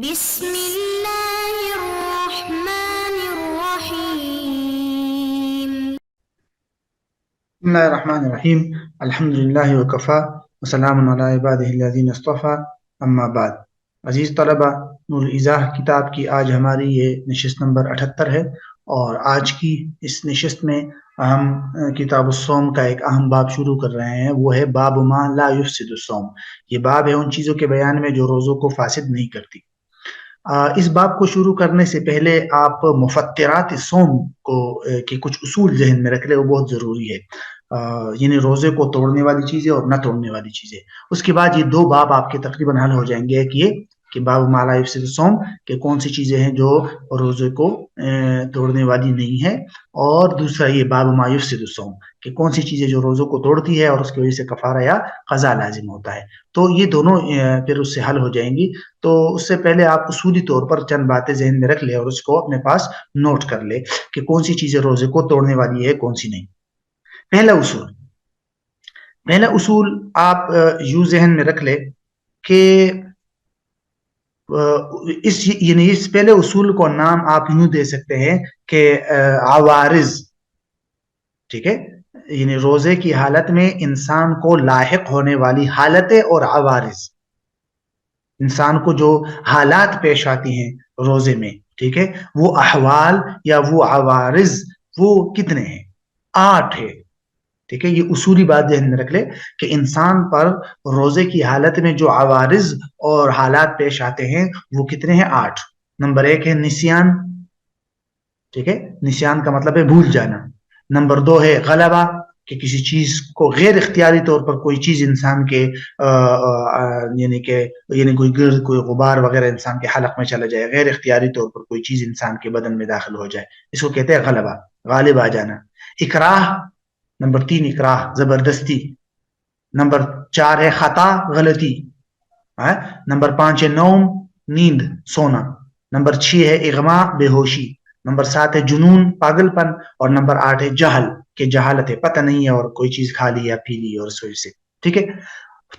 بسم اللہ الرحمن الرحیم بسم اللہ الرحمن الرحیم الحمد للہ وکفا وسلام علی عبادہ الذین اصطفیٰ اما بعد۔ عزیز طلبہ، نور الایضاح کتاب کی آج ہماری یہ نشست نمبر 78 ہے، اور آج کی اس نشست میں ہم کتاب الصوم کا ایک اہم باب شروع کر رہے ہیں، وہ ہے باب ما لا یفسد الصوم۔ یہ باب ہے ان چیزوں کے بیان میں جو روزوں کو فاسد نہیں کرتی۔ اس باب کو شروع کرنے سے پہلے آپ مفطرات الصوم کو کے کچھ اصول ذہن میں رکھ لیں، وہ بہت ضروری ہے، یعنی روزے کو توڑنے والی چیزیں اور نہ توڑنے والی چیزیں۔ اس کے بعد یہ دو باب آپ کے تقریباً حل ہو جائیں گے، ایک یہ کہ باب ما لا یفسد الصوم کہ کون سی چیزیں ہیں جو روزے کو توڑنے والی نہیں ہے، اور دوسرا یہ باب ما یفسد الصوم کہ کون سی چیزیں جو روزوں کو توڑتی ہے اور اس کی وجہ سے کفارہ یا قضا لازم ہوتا ہے۔ تو یہ دونوں پھر اس سے حل ہو جائیں گی۔ تو اس سے پہلے آپ اصولی طور پر چند باتیں ذہن میں رکھ لیں اور اس کو اپنے پاس نوٹ کر لیں کہ کون سی چیزیں روزے کو توڑنے والی ہے، کون سی نہیں۔ پہلا اصول آپ یوں ذہن میں رکھ لیں کہ اس پہلے اصول کو نام آپ یوں دے سکتے ہیں کہ عوارض، ٹھیک ہے، یعنی روزے کی حالت میں انسان کو لاحق ہونے والی حالتیں اور عوارض، انسان کو جو حالات پیش آتی ہیں روزے میں، ٹھیک ہے، وہ احوال یا وہ عوارض وہ کتنے ہیں؟ 8 ہے، ٹھیک ہے۔ یہ اصولی بات ذہن میں رکھ لے کہ انسان پر روزے کی حالت میں جو عوارض اور حالات پیش آتے ہیں وہ کتنے ہیں؟ 8۔ نمبر 1 ہے نسیان، ٹھیک ہے، نسیان کا مطلب ہے بھول جانا۔ نمبر 2 ہے غلبہ، کہ کسی چیز کو غیر اختیاری طور پر کوئی چیز انسان کے یعنی کوئی گرد، کوئی غبار وغیرہ انسان کے حلق میں چلا جائے، غیر اختیاری طور پر کوئی چیز انسان کے بدن میں داخل ہو جائے، اس کو کہتے ہیں غلبہ، غالب آ جانا۔ اکراہ، نمبر 3 اکراہ، زبردستی۔ نمبر 4 ہے خطا، غلطی۔ نمبر 5 ہے نوم، نیند، سونا۔ نمبر 6 ہے اغما، بے ہوشی۔ نمبر 7 ہے جنون، پاگل پن۔ اور نمبر 8 ہے جہل، کہ جہالت ہے، پتہ نہیں ہے اور کوئی چیز کھا لی یا پی لی اور اس وجہ سے، ٹھیک ہے۔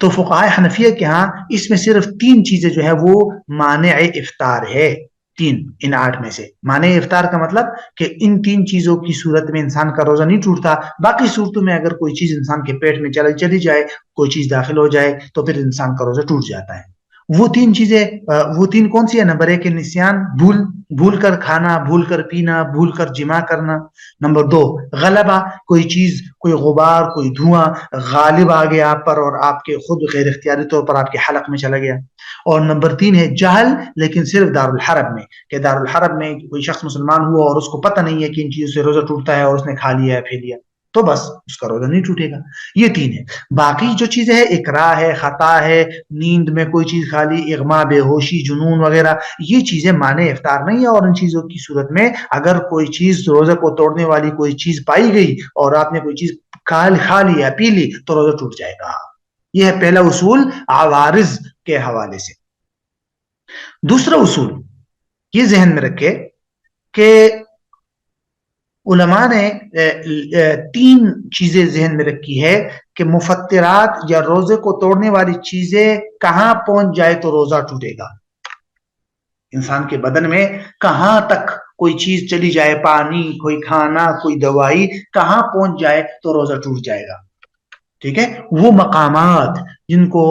تو فقہائے حنفیہ کے ہاں اس میں صرف 3 چیزیں جو ہے وہ مانع افطار ہے، 3 ان 8 میں سے۔ مانع افطار کا مطلب کہ ان 3 چیزوں کی صورت میں انسان کا روزہ نہیں ٹوٹتا، باقی صورتوں میں اگر کوئی چیز انسان کے پیٹ میں چلی جائے، کوئی چیز داخل ہو جائے تو پھر انسان کا روزہ ٹوٹ جاتا ہے۔ وہ 3 چیزیں، وہ 3 کون سی ہے؟ نمبر 1 ہے نسیان، بھول کر کھانا، بھول کر پینا، بھول کر جمع کرنا۔ نمبر 2 غلبہ، کوئی چیز، کوئی غبار، کوئی دھواں غالب آ گیا آپ پر اور آپ کے خود غیر اختیاری طور پر آپ کے حلق میں چلا گیا۔ اور نمبر 3 ہے جہل، لیکن صرف دارالحرب میں، کہ دارالحرب میں کوئی شخص مسلمان ہوا اور اس کو پتہ نہیں ہے کہ ان چیزوں سے روزہ ٹوٹتا ہے اور اس نے کھا لیا ہے، پی لیا، تو بس اس کا روزہ نہیں ٹوٹے گا۔ یہ 3 ہے۔ باقی جو چیزیں ہیں، اکراہ ہے، خطا ہے، نیند میں کوئی چیز کھا لی، اغما، بے ہوشی، جنون وغیرہ، یہ چیزیں مانع افطار نہیں ہے، اور ان چیزوں کی صورت میں اگر کوئی چیز روزہ کو توڑنے والی کوئی چیز پائی گئی اور آپ نے کوئی چیز کھا لی یا پی لی تو روزہ ٹوٹ جائے گا۔ یہ ہے پہلا اصول عوارض کے حوالے سے۔ دوسرا اصول یہ ذہن میں رکھے کہ علماء نے 3 چیزیں ذہن میں رکھی ہے کہ مفطرات یا روزے کو توڑنے والی چیزیں کہاں پہنچ جائے تو روزہ ٹوٹے گا۔ انسان کے بدن میں کہاں تک کوئی چیز چلی جائے، پانی، کوئی کھانا، کوئی دوائی، کہاں پہنچ جائے تو روزہ ٹوٹ جائے گا، ٹھیک ہے۔ وہ مقامات جن کو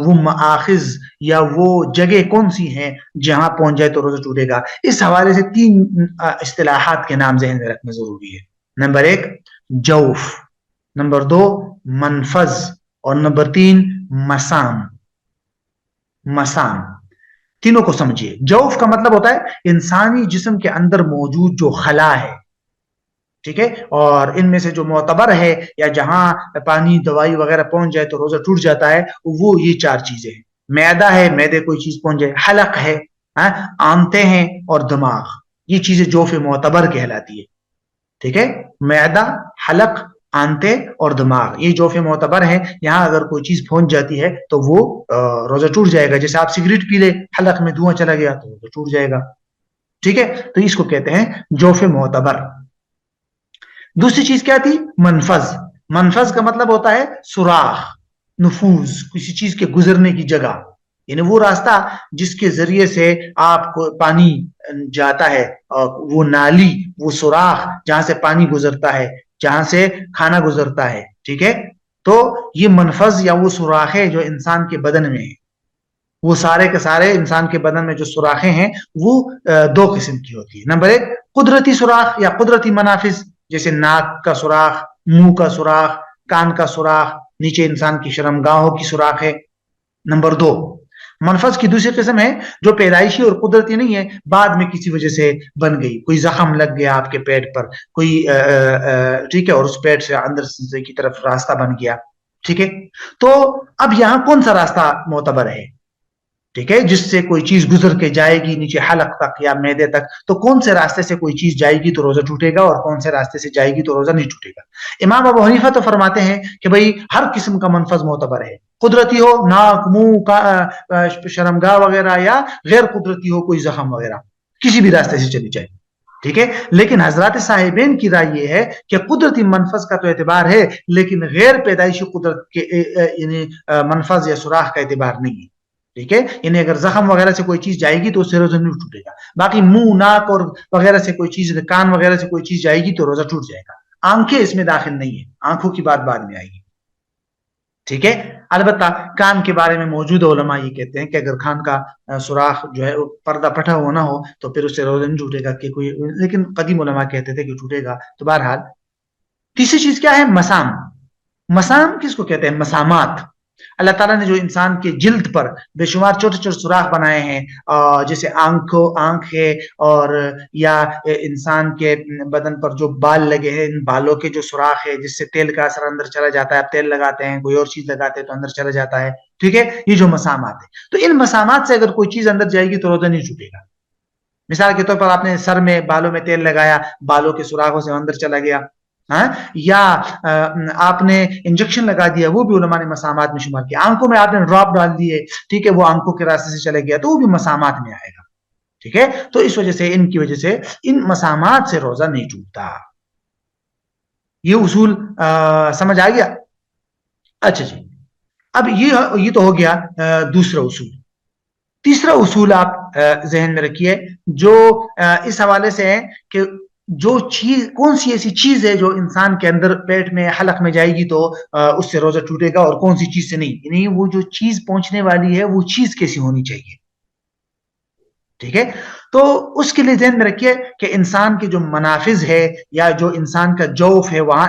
وہ مآخذ یا وہ جگہ کون سی ہیں جہاں پہنچ جائے تو روزہ ٹوٹے گا۔ اس حوالے سے 3 اصطلاحات کے نام ذہن میں رکھنا ضروری ہے۔ نمبر 1 جوف، نمبر 2 منفذ، اور نمبر 3 مسام۔ تینوں کو سمجھیے۔ جوف کا مطلب ہوتا ہے انسانی جسم کے اندر موجود جو خلا ہے، ٹھیک ہے، اور ان میں سے جو معتبر ہے یا جہاں پانی، دوائی وغیرہ پہنچ جائے تو روزہ ٹوٹ جاتا ہے، وہ یہ 4 چیزیں ہیں۔ معدہ ہے، معدے کوئی چیز پہنچ جائے، حلق ہے، آنتیں ہیں، اور دماغ، یہ چیزیں جوف معتبر کہلاتی ہے، ٹھیک ہے۔ معدہ، حلق، آنتیں اور دماغ، یہ جوف معتبر ہیں۔ یہاں اگر کوئی چیز پہنچ جاتی ہے تو وہ روزہ ٹوٹ جائے گا۔ جیسے آپ سگریٹ پی لے، حلق میں دھواں چلا گیا تو روزہ ٹوٹ جائے گا، ٹھیک ہے۔ تو اس کو کہتے ہیں جوف معتبر۔ دوسری چیز کیا تھی؟ منفذ کا مطلب ہوتا ہے سوراخ، نفوذ، کسی چیز کے گزرنے کی جگہ، یعنی وہ راستہ جس کے ذریعے سے آپ کو پانی جاتا ہے، وہ نالی، وہ سوراخ جہاں سے پانی گزرتا ہے، جہاں سے کھانا گزرتا ہے، ٹھیک ہے؟ تو یہ منفذ یا وہ سوراخیں جو انسان کے بدن میں ہیں، وہ سارے کے سارے انسان کے بدن میں جو سوراخیں ہیں وہ دو قسم کی ہوتی ہے. نمبر ایک قدرتی سوراخ یا قدرتی منافذ، جیسے ناک کا سوراخ، منہ کا سوراخ، کان کا سوراخ، نیچے انسان کی شرمگاہوں کی سوراخ ہے. نمبر دو منفذ کی دوسری قسم ہے جو پیدائشی اور قدرتی نہیں ہے، بعد میں کسی وجہ سے بن گئی، کوئی زخم لگ گیا آپ کے پیٹ پر، کوئی ٹھیک ہے، اور اس پیٹ سے اندر کی طرف راستہ بن گیا، ٹھیک ہے. تو اب یہاں کون سا راستہ معتبر ہے؟ ٹھیک ہے، جس سے کوئی چیز گزر کے جائے گی نیچے حلق تک یا معدے تک، تو کون سے راستے سے کوئی چیز جائے گی تو روزہ ٹوٹے گا، اور کون سے راستے سے جائے گی تو روزہ نہیں ٹوٹے گا؟ امام ابو حنیفہ تو فرماتے ہیں کہ بھئی ہر قسم کا منفذ معتبر ہے، قدرتی ہو ناک، منہ کا شرمگاہ وغیرہ، یا غیر قدرتی ہو کوئی زخم وغیرہ، کسی بھی راستے سے چلی جائے، ٹھیک ہے. لیکن حضرات صاحبین کی رائے یہ ہے کہ قدرتی منفذ کا تو اعتبار ہے، لیکن غیر پیدائشی قدرت کے یعنی منفذ یا سوراخ کا اعتبار نہیں ہے، ٹھیک ہے. یعنی اگر زخم وغیرہ سے کوئی چیز جائے گی تو اس سے روزہ نہیں ٹوٹے گا. باقی منہ، ناک اور وغیرہ سے کوئی چیز، کان وغیرہ سے کوئی چیز جائے گی تو روزہ ٹوٹ جائے گا. آنکھیں اس میں داخل نہیں ہے، آنکھوں کی بات بعد میں آئے گی، ٹھیک ہے. البتہ کان کے بارے میں موجود علماء یہ کہتے ہیں کہ اگر کان کا سوراخ جو ہے پردہ پٹا ہوا نہ ہو تو پھر اس سے روزہ نہیں ٹوٹے گا، کہ کوئی، لیکن قدیم علماء کہتے تھے کہ ٹوٹے گا. تو بہرحال تیسری چیز کیا ہے؟ مسام. مسام کس کو کہتے ہیں؟ مسامات. اللہ تعالیٰ نے جو انسان کے جلد پر بے شمار چھوٹے چھوٹے سوراخ بنائے ہیں، جیسے آنکھ ہے، اور یا انسان کے بدن پر جو بال لگے ہیں، ان بالوں کے جو سوراخ ہے جس سے تیل کا اثر اندر چلا جاتا ہے، آپ تیل لگاتے ہیں، کوئی اور چیز لگاتے ہیں تو اندر چلا جاتا ہے، ٹھیک ہے. یہ جو مسامات ہے، تو ان مسامات سے اگر کوئی چیز اندر جائے گی تو روزہ نہیں ٹوٹے گا. مثال کے طور پر آپ نے سر میں، بالوں میں تیل لگایا، بالوں کے سوراخوں سے اندر چلا گیا، یا آپ نے انجیکشن لگا دیا، وہ بھی علماء نے مسامات میں شمار کیا. آنکھوں میں آپ نے ڈراپ ڈال دیے، ٹھیک ہے، وہ آنکھوں کے راستے سے چلے گیا تو وہ بھی مسامات میں آئے گا، ٹھیک ہے. تو اس وجہ سے، ان کی وجہ سے، ان مسامات سے روزہ نہیں ٹوٹتا. یہ اصول سمجھ آ گیا؟ اچھا جی، اب یہ تو ہو گیا دوسرا اصول. تیسرا اصول آپ ذہن میں رکھیے، جو اس حوالے سے ہے کہ جو چیز، کون سی ایسی چیز ہے جو انسان کے اندر پیٹ میں، حلق میں جائے گی تو اس سے روزہ ٹوٹے گا، اور کون سی چیز سے نہیں. یعنی وہ جو چیز پہنچنے والی ہے وہ چیز کیسی ہونی چاہیے، ٹھیک ہے. تو اس کے لیے ذہن میں رکھیے کہ انسان کے جو منافذ ہے یا جو انسان کا جوف ہے، وہاں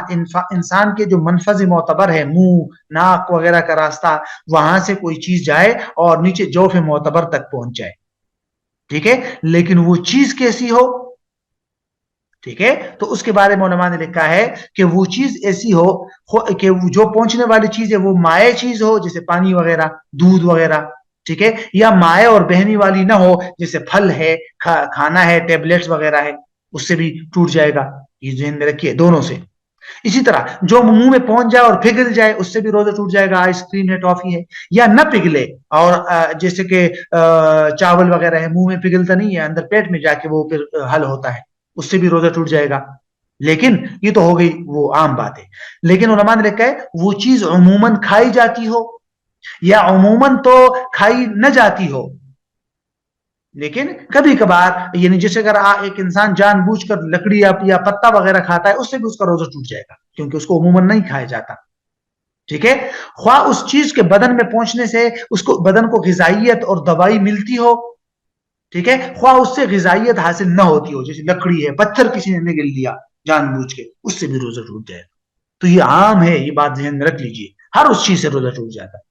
انسان کے جو منفذ معتبر ہے، منہ، ناک وغیرہ کا راستہ، وہاں سے کوئی چیز جائے اور نیچے جوف معتبر تک پہنچ جائے، ٹھیک ہے. لیکن وہ چیز کیسی ہو، ٹھیک ہے. تو اس کے بارے میں علماء نے لکھا ہے کہ وہ چیز ایسی ہو کہ جو پہنچنے والی چیز ہے وہ مائع چیز ہو، جیسے پانی وغیرہ، دودھ وغیرہ، ٹھیک ہے. یا مائع اور بہنے والی نہ ہو، جیسے پھل ہے، کھانا ہے، ٹیبلٹس وغیرہ ہے، اس سے بھی ٹوٹ جائے گا. یہ ذہن میں رکھیے، دونوں سے. اسی طرح جو منہ میں پہنچ جائے اور پگھل جائے، اس سے بھی روزہ ٹوٹ جائے گا. آئس کریم ہے، ٹافی ہے. یا نہ پگھلے، اور جیسے کہ چاول وغیرہ ہے، منہ میں پگھلتا نہیں ہے، اندر پیٹ میں جا کے وہ پھر حل ہوتا ہے، اس سے بھی روزہ ٹوٹ جائے گا. لیکن یہ تو ہو گئی وہ عام بات ہے. لیکن علماء نے لکھا ہے وہ چیز عموماً کھائی جاتی ہو، یا عموماً تو کھائی نہ جاتی ہو، لیکن کبھی کبھار، یعنی جیسے اگر ایک انسان جان بوجھ کر لکڑی یا پتا وغیرہ کھاتا ہے، اس سے بھی اس کا روزہ ٹوٹ جائے گا، کیونکہ اس کو عموماً نہیں کھایا جاتا، ٹھیک ہے. خواہ اس چیز کے بدن میں پہنچنے سے اس کو، بدن کو غذائیت اور دوائی ملتی ہو، ٹھیک ہے، خواہ اس سے غذائیت حاصل نہ ہوتی ہو، جیسے لکڑی ہے، پتھر کسی نے نگل لیا جان بوجھ کے، اس سے بھی روزہ ٹوٹ جائے. تو یہ عام ہے، یہ بات ذہن میں رکھ لیجئے، ہر اس چیز سے روزہ ٹوٹ جاتا ہے.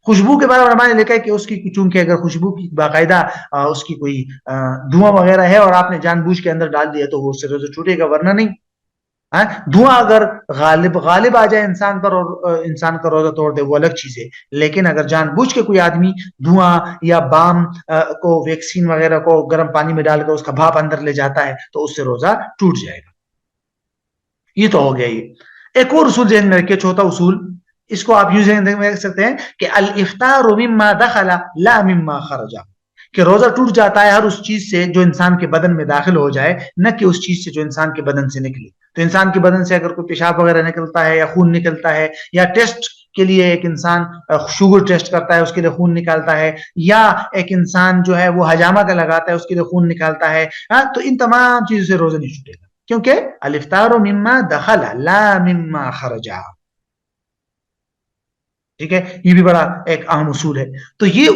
خوشبو کے بارے میں علماء نے لکھا ہے کہ اس کی، چونکہ اگر خوشبو کی باقاعدہ اس کی کوئی دھواں وغیرہ ہے اور آپ نے جان بوجھ کے اندر ڈال دیا تو وہ اس سے روزہ ٹوٹے گا، ورنہ نہیں. دھواں اگر غالب آ جائے انسان پر اور انسان کا روزہ توڑ دے، وہ الگ چیز ہے. لیکن اگر جان بوجھ کے کوئی آدمی دھواں یا بام کو، ویکسین وغیرہ کو گرم پانی میں ڈال کر اس کا بھاپ اندر لے جاتا ہے تو اس سے روزہ ٹوٹ جائے گا. یہ تو ہو گیا. یہ ایک اور اصول ذہن میں رکھیے، چوتھا اصول، اس کو آپ یوں ذہن میں رکھ سکتے ہیں کہ الافطار مما دخل لا مما خرج، کہ روزہ ٹوٹ جاتا ہے ہر اس چیز سے جو انسان کے بدن میں داخل ہو جائے، نہ کہ اس چیز سے جو انسان کے بدن سے نکلے. تو انسان کے بدن سے اگر کوئی پیشاب وغیرہ نکلتا ہے یا خون نکلتا ہے یا ٹیسٹ کے لیے ایک انسان شوگر ٹیسٹ کرتا ہے، اس کے لیے خون نکالتا ہے، یا ایک انسان جو ہے وہ حجامہ کا لگاتا ہے، اس کے لیے خون نکالتا ہے، تو ان تمام چیزوں سے روزہ نہیں چھوٹے گا، کیونکہ الافطار مما دخل لا مما خرج. ٹھیک ہے، یہ بھی بڑا ایک اہم اصول ہے. تو یہ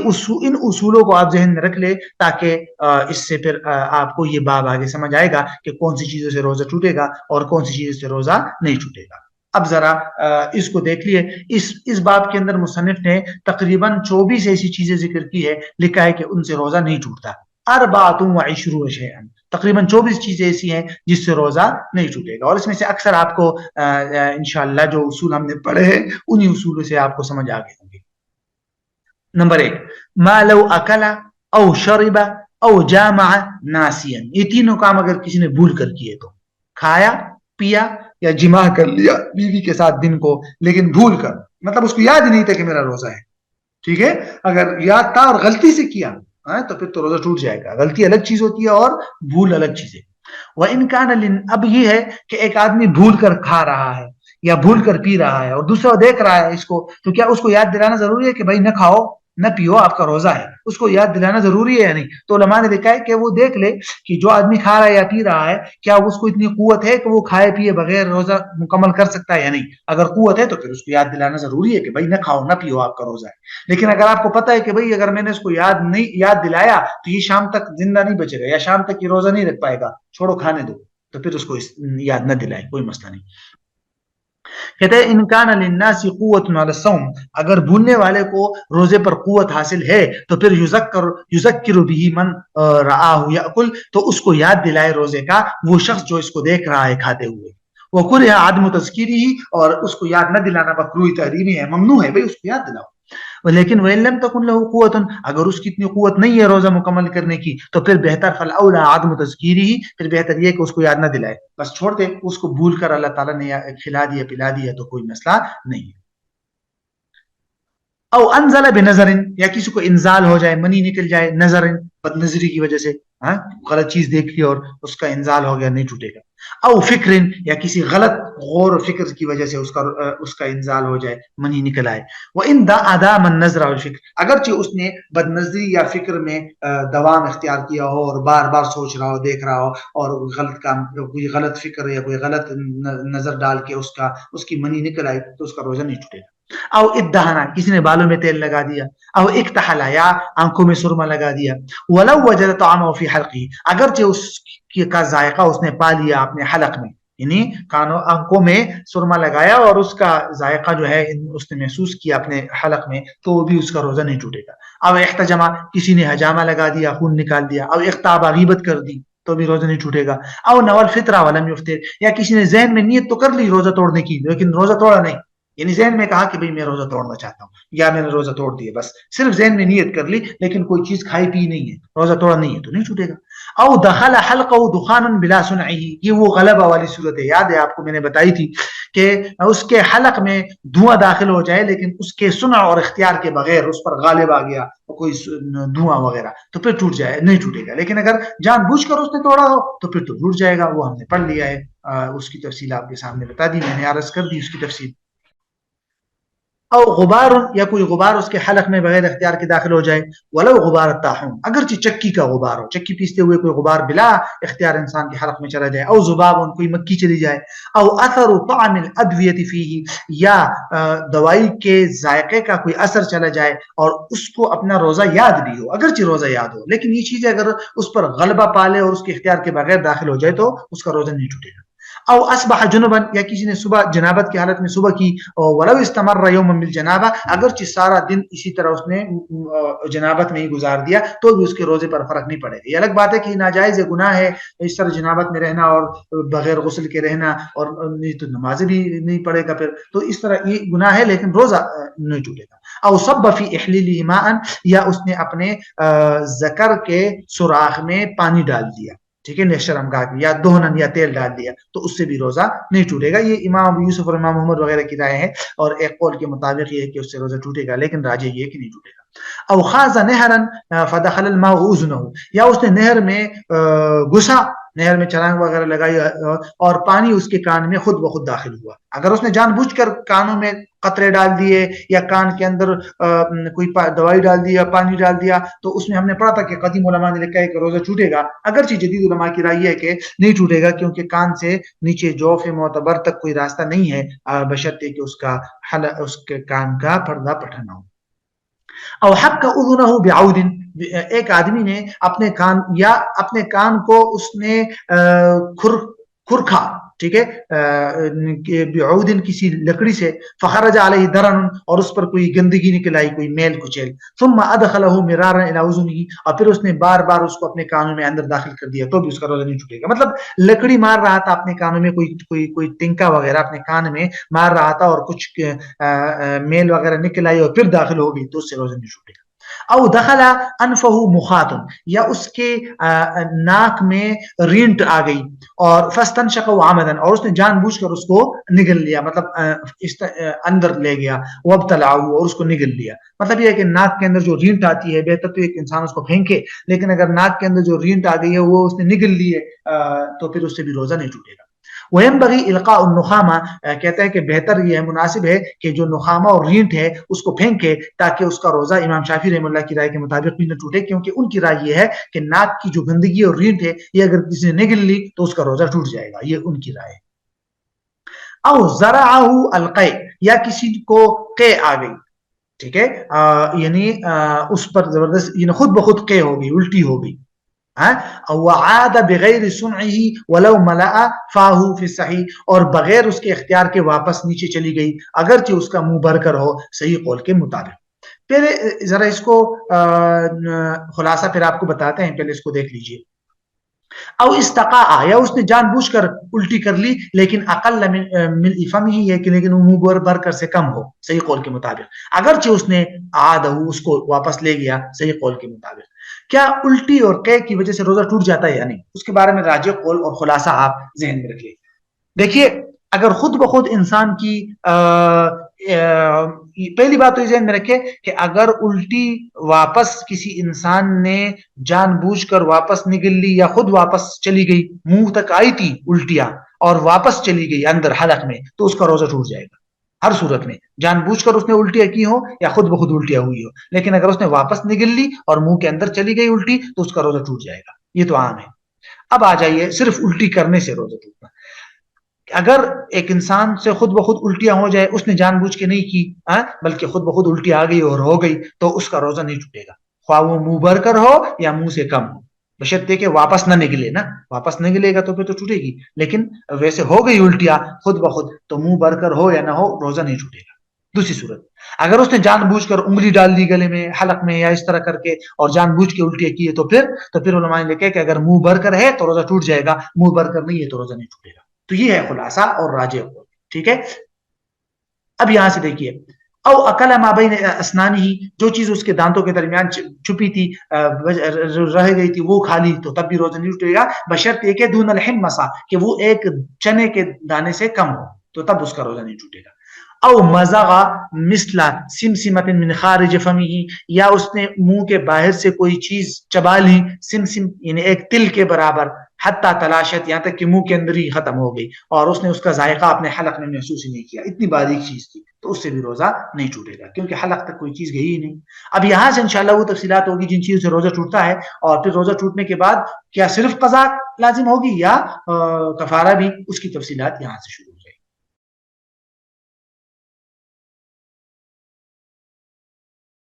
ان اصولوں کو آپ ذہن میں رکھ لے تاکہ اس سے پھر آپ کو یہ باب آگے سمجھ آئے گا کہ کون سی چیزوں سے روزہ ٹوٹے گا اور کون سی چیزوں سے روزہ نہیں ٹوٹے گا. اب ذرا اس کو دیکھ لیے. اس باب کے اندر مصنف نے تقریباً 24 ایسی چیزیں ذکر کی ہے، لکھا ہے کہ ان سے روزہ نہیں ٹوٹتا. اربعۃ وعشرون شیئا، تقریباً 24 چیزیں ایسی ہیں جس سے روزہ نہیں ٹوٹے گا، اور اس میں سے اکثر آپ کو انشاءاللہ جو اصول ہم نے پڑھے ہیں انہی اصولوں سے آپ کو سمجھ آ گئے ہوں گے. نمبر 1، ما لو اکل او شرب او جامع ناسیا، یہ تینوں کام اگر کسی نے بھول کر کیے تو، کھایا پیا یا جماع کر لیا بیوی کے ساتھ دن کو لیکن بھول کر، مطلب اس کو یاد ہی نہیں تھا کہ میرا روزہ ہے. ٹھیک ہے، اگر یاد تھا اور غلطی سے کیا تو پھر تو روزہ ٹوٹ جائے گا. غلطی الگ چیز ہوتی ہے اور بھول الگ چیز ہے. وَإِنْ كَانَ اب یہ ہے کہ ایک آدمی بھول کر کھا رہا ہے یا بھول کر پی رہا ہے اور دوسرا دیکھ رہا ہے اس کو، تو کیا اس کو یاد دلانا ضروری ہے کہ بھائی نہ کھاؤ نہ پیو، آپ کا روزہ ہے؟ اس کو یاد دلانا ضروری ہے یا نہیں؟ تو علماء نے لکھا ہے کہ وہ دیکھ لے کہ جو آدمی کھا رہا ہے یا پی رہا ہے کیا اس کو اتنی قوت ہے کہ وہ کھائے پیے بغیر روزہ مکمل کر سکتا ہے یا نہیں. اگر قوت ہے تو پھر اس کو یاد دلانا ضروری ہے کہ بھائی نہ کھاؤ نہ پیو، آپ کا روزہ ہے. لیکن اگر آپ کو پتا ہے کہ بھائی اگر میں نے اس کو یاد دلایا تو یہ شام تک زندہ نہیں بچے گا یا شام تک یہ روزہ نہیں رکھ پائے گا، چھوڑو کھانے دو، تو پھر اس کو یاد نہ دلائے، کوئی مسئلہ نہیں. کہتے ہیں ان کان للناس قوت علی الصوم، اگر بھولنے والے کو روزے پر قوت حاصل ہے تو پھر یذکر به من رآہ یاکل، تو اس کو یاد دلائے روزے کا وہ شخص جو اس کو دیکھ رہا ہے کھاتے ہوئے. وکرہ عدم تذکیرہ، اور اس کو یاد نہ دلانا مکروہ تحریمی ہے، ممنوع ہے، بھائی اس کو یاد دلاؤ. لیکن وَإِن لَمْ تَكُنْ لَهُ قُوَّةٌ، اگر اس کی اتنی قوت نہیں ہے روزہ مکمل کرنے کی تو پھر بہتر فالأولیٰ عدم تذکیرہ، پھر بہتر یہ کہ اس کو یاد نہ دلائے، بس چھوڑ دے، اس کو بھول کر اللہ تعالیٰ نے کھلا دیا پلا دیا تو کوئی مسئلہ نہیں. او انزل بنظر، یا کسی کو انزال ہو جائے، منی نکل جائے، نظر بد نظری کی وجہ سے، غلط چیز دیکھ لی اور اس کا انزال ہو گیا، نہیں ٹوٹے گا. او فکر، یا کسی غلط غور و فکر کی وجہ سے اس کا انزال ہو جائے، منی نکل آئے. وَإِن أَدَامَ النَّظْرَ وَالْفِكْرَ، اگرچہ اس نے بد نظری یا فکر میں دوام اختیار کیا ہو اور بار بار سوچ رہا ہو، دیکھ رہا ہو، اور غلط کام، کوئی غلط فکر یا کوئی غلط نظر ڈال کے اس کی منی نکل آئی تو اس کا روزہ نہیں ٹوٹے گا. او ادہنا، کسی نے بالوں میں تیل لگا دیا. او اکتحلا، یا آنکھوں میں سرما لگا دیا. ولو وجد طعمه في حلقه، اگرچہ اس کا ذائقہ اس نے پا لیا اپنے حلق میں، یعنی آنکھوں میں سرما لگایا اور اس کا ذائقہ جو ہے اس نے محسوس کیا اپنے حلق میں، تو بھی اس کا روزہ نہیں ٹوٹے گا. او احتجما، کسی نے حجامہ لگا دیا، خون نکال دیا. او اغتاب، غیبت کر دی تو بھی روزہ نہیں ٹوٹے گا. او نوال فطرہ ولم یفطر، یا کسی نے ذہن میں نیت تو کر لی روزہ توڑنے کی لیکن روزہ توڑا نہیں، یعنی ذہن میں کہا کہ بھئی میں روزہ توڑنا چاہتا ہوں یا میں نے روزہ توڑ دیا، بس صرف ذہن میں نیت کر لی لیکن کوئی چیز کھائی پی نہیں ہے، روزہ توڑا نہیں ہے تو نہیں چھوٹے گا. او دخل حلقہ دخانا بلا سنعہ، یہ وہ غلبہ والی صورت ہے، یاد ہے آپ کو میں نے بتائی تھی کہ اس کے حلق میں دھواں داخل ہو جائے لیکن اس کے سنع اور اختیار کے بغیر اس پر غالب آ گیا کوئی دھواں وغیرہ تو پھر ٹوٹ جائے، نہیں ٹوٹے گا. لیکن اگر جان بوجھ کر اس نے توڑا ہو تو پھر تو ٹوٹ جائے گا، وہ ہم نے پڑھ لیا ہے، اس کی تفصیل آپ کے سامنے بتا دی، میں نے عرض کر دی اس کی تفصیل. او غبار، یا کوئی غبار اس کے حلق میں بغیر اختیار کے داخل ہو جائے. ولو غبار الطاحون، اگرچہ چکی کا غبار ہو، چکی پیستے ہوئے کوئی غبار بلا اختیار انسان کے حلق میں چلا جائے. او ذباب، کوئی مکھی چلی جائے. او اثر طعم الادویہ فیہ، یا دوائی کے ذائقے کا کوئی اثر چلا جائے اور اس کو اپنا روزہ یاد بھی ہو، اگرچہ روزہ یاد ہو لیکن یہ چیزیں اگر اس پر غلبہ پالے اور اس کے اختیار کے بغیر داخل ہو جائے تو اس کا روزہ نہیں ٹوٹے گا. او اصبح جنبا، یا کسی نے صبح جنابت کی حالت میں صبح کی. ولو استمر یوما بالجنابہ، اگرچہ سارا دن اسی طرح اس نے جنابت میں ہی گزار دیا تو بھی اس کے روزے پر فرق نہیں پڑے گا. یہ الگ بات ہے کہ ناجائز گناہ ہے اس طرح جنابت میں رہنا اور بغیر غسل کے رہنا، اور نہیں تو نماز بھی نہیں پڑے گا پھر، تو اس طرح یہ گناہ ہے لیکن روزہ نہیں ٹوٹے گا. او صب فی احلیلہ ماء، یا اس نے اپنے ذکر کے سوراخ میں پانی ڈال دیا، ٹھیک ہے، نشرم کا، یا دہنن، یا تیل ڈال دیا تو اس سے بھی روزہ نہیں ٹوٹے گا. یہ امام ابو یوسف اور امام محمد وغیرہ کی رائے ہے، اور ایک قول کے مطابق یہ ہے کہ اس سے روزہ ٹوٹے گا لیکن راجح یہ ہے کہ نہیں ٹوٹے گا. او خاض نہرا فدخل الماء اذنه، یا اس نے نہر میں گھسا نہر میں چھلانگ وغیرہ لگائی اور پانی اس کے کان میں خود بخود داخل ہوا. اگر اس نے جان بوجھ کر کانوں میں قطرے ڈال دیے یا کان کے اندر کوئی دوائی ڈال دی یا پانی ڈال دیا تو اس میں ہم نے پڑھا تھا کہ قدیم علماء نے لکھا ہے کہ روزہ ٹوٹے گا. اگرچہ جدید علماء کی رائے ہے کہ نہیں ٹوٹے گا کیونکہ کان سے نیچے جوف معتبر تک کوئی راستہ نہیں ہے بشرطے کہ اس کے کان کا پردہ پٹھا نہ ہو. او حق کا اذنہ بعود، ایک آدمی نے اپنے کان کو اس نے کھرکھا، ٹھیک ہے، بعود کسی لکڑی سے، فخرج علیہ درن، اور اس پر کوئی گندگی نکل آئی، کوئی میل کچیل، ثم ادخلہ مرارا الی اذنہ، اور پھر اس نے بار بار اس کو اپنے کانوں میں اندر داخل کر دیا تو بھی اس کا روزہ نہیں ٹوٹے گا. مطلب لکڑی مار رہا تھا اپنے کانوں میں، کوئی ٹنکا وغیرہ اپنے کان میں مار رہا تھا اور کچھ میل وغیرہ نکل آئی اور پھر داخل ہو گئی تو اس سے روزہ نہیں ٹوٹے گا. او دخل انفہ مخاط، یا اس کے ناک میں رینٹ آ گئی، اور فاستنشق عمدا، اور اس نے جان بوجھ کر اس کو نگل لیا، مطلب اندر لے گیا، وابتلعه، اور اس کو نگل لیا. مطلب یہ ہے کہ ناک کے اندر جو رینٹ آتی ہے بہتر تو ایک انسان اس کو پھینکے، لیکن اگر ناک کے اندر جو رینٹ آ گئی ہے وہ اس نے نگل لی ہے تو پھر اس سے بھی روزہ نہیں ٹوٹے گا. وَيَنْبَغِي إِلْقَاءُ النُّخَامَةِ، کہتا ہے کہ بہتر یہ ہے، مناسب ہے کہ جو نخامہ اور رینٹ ہے اس کو پھینکے تاکہ اس کا روزہ امام شافعی رحمۃ اللہ کی رائے کے مطابق بھی نہ ٹوٹے، کیونکہ ان کی رائے یہ ہے کہ ناک کی جو گندگی اور رینٹ ہے یہ اگر کسی نے نگل لی تو اس کا روزہ ٹوٹ جائے گا، یہ ان کی رائے ہے. او زرعہ القے، یا کسی کو قے آ گئی، ٹھیک ہے، یعنی اس پر زبردست، یعنی خود بخود قے ہو گئی، الٹی ہو گئی. وعاد بغیر سمعه ولو ملأ فاه في الصحيح، اور بغیر اس کے اختیار کے واپس نیچے چلی گئی اگرچہ اس کا منہ بھر کر ہو، صحیح قول کے مطابق. پہلے ذرا اس کو خلاصہ پھر آپ کو بتاتے ہیں، پہلے اس کو دیکھ لیجئے. او استقاء، یا اس نے جان بوجھ کر الٹی کر لی لیکن اقل من فمه ہی ہے کہ لیکن وہ منہ بھر کر سے کم ہو، صحیح قول کے مطابق، اگرچہ اس نے عادہ اس کو واپس لے گیا، صحیح قول کے مطابق. کیا الٹی اور قے کی وجہ سے روزہ ٹوٹ جاتا ہے یا نہیں، اس کے بارے میں راجح قول اور خلاصہ آپ ذہن میں رکھیے. دیکھیے اگر خود بخود انسان کی پہلی بات تو یہ ذہن میں رکھے کہ اگر الٹی واپس کسی انسان نے جان بوجھ کر واپس نگل لی یا خود واپس چلی گئی، منہ تک آئی تھی الٹیاں اور واپس چلی گئی اندر حلق میں، تو اس کا روزہ ٹوٹ جائے گا. ہر صورت میں جان بوجھ کر اس نے الٹیاں کی ہو یا خود بخود الٹیاں ہوئی ہو، لیکن اگر اس نے واپس نگل لی اور منہ کے اندر چلی گئی الٹی تو اس کا روزہ ٹوٹ جائے گا. یہ تو عام ہے. اب آ جائیے صرف الٹی کرنے سے روزہ ٹوٹنا. اگر ایک انسان سے خود بخود الٹیاں ہو جائے، اس نے جان بوجھ کے نہیں کی بلکہ خود بخود الٹی آ گئی اور ہو گئی، تو اس کا روزہ نہیں ٹوٹے گا، خواہ وہ منہ بھر کر ہو یا منہ سے کم ہو، بشرطے کہ واپس نہ نکلے نا. واپس نکلے گا تو پھر تو ٹوٹے گی، لیکن ویسے ہو گئی الٹیاں خود بخود تو منہ بھر کر ہو یا نہ ہو روزہ نہیں ٹوٹے گا. دوسری صورت، اگر اس نے جان بوجھ کر انگلی ڈال دی گلے میں، حلق میں، یا اس طرح کر کے اور جان بوجھ کے الٹیاں کی ہے تو پھر علماء نے لکھا کہ اگر منہ بھر کر ہے تو روزہ ٹوٹ جائے گا، منہ بھر کر نہیں ہے تو روزہ نہیں ٹوٹے گا. تو یہ ہے خلاصہ اور راجح قول، ٹھیک ہے. اب یہاں سے دیکھیے، او اکل ما بین اسنانہ، جو چیز اس کے دانتوں کے درمیان چھپی تھی، رہ گئی تھی، وہ کھا لی تو تب بھی روزہ نہیں ٹوٹے گا، بشرط کہ دون الحمصہ، کہ وہ ایک چنے کے دانے سے کم ہو، تو تب اس کا روزہ نہیں ٹوٹے گا. او مزغ مثل سمسمۃ من خارج فمہ، یا اس نے منہ کے باہر سے کوئی چیز چبا لی، سمسم یعنی ایک تل کے برابر، حتی تلاشت، یہاں تک کہ منہ کے اندر ہی ختم ہو گئی اور اس نے اس کا ذائقہ اپنے حلق میں محسوس ہی نہیں کیا، اتنی باریک چیز تھی، تو اس سے بھی روزہ نہیں ٹوٹے گا کیونکہ حلق تک کوئی چیز گئی ہی نہیں. اب یہاں سے انشاءاللہ وہ تفصیلات ہوگی جن چیزوں سے روزہ ٹوٹتا ہے، اور پھر روزہ ٹوٹنے کے بعد کیا صرف قضا لازم ہوگی یا کفارہ بھی، اس کی تفصیلات یہاں سے شروع.